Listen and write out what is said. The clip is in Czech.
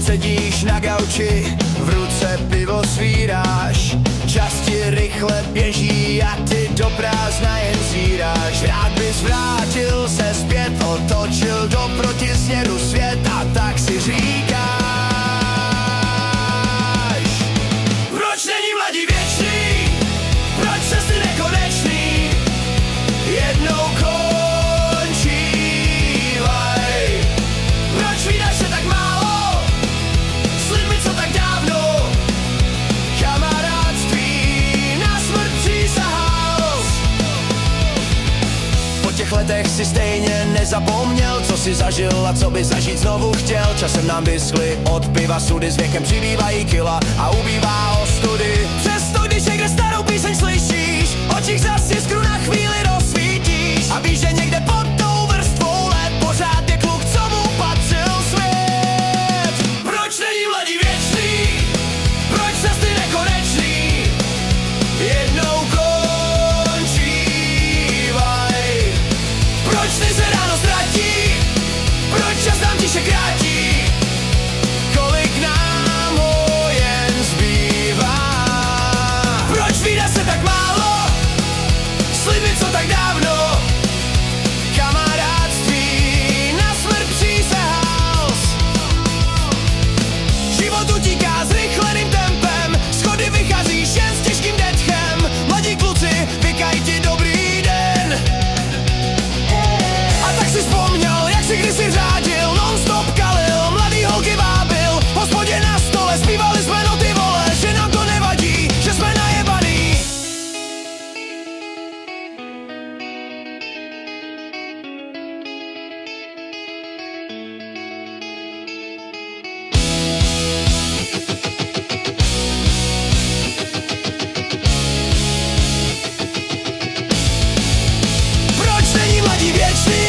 sedíš na gauči, v ruce pivo svíráš. Čas ti rychle běží a ty do prázdna jen zíráš. Rád bys vrátil se zpět, otočil do protisměru světa, tak si říkáš: proč není mladí věčný? Proč cesty nekonečný jednou končívaj? Proč vydáš se tak málo s lidmi, co tak dávno kamarádství na smrt přísahal? Po těch letech si stejně nezapomněl, co si zažil a co by zažít znovu chtěl. Časem nám vyschly od piva sudy, s věkem přibývají kila a ubývá ostudy. Přesto když někde starou píseň slyšíš, očích zas jiskru na chvíli rozsvítíš a víš, že někde pod tou vrstvou let pořád je kluk, co mu patřil svět. Proč není mladí věčný? Proč cesty nekonečný jednou končívaj? Proč ty se ráno ztratí? Proč čas nám tiše krátí? Kolik nám ho jen zbývá? Proč vyjde se tak málo s lidmi, co tak dávno kamarádství na smrt přísahal? Život utíká zrychleným tempem, schody vycházíš jen s těžkým dechem. Mladí kluci vykají ti dobrý den. A tak si vzpomněl, jak si kdysi řádil, non-stop kalil, mladý holky vábil, v hospodě na stole zpívali jsme no ty vole, že nám to nevadí, že jsme najebaný. Proč není mladí věčný?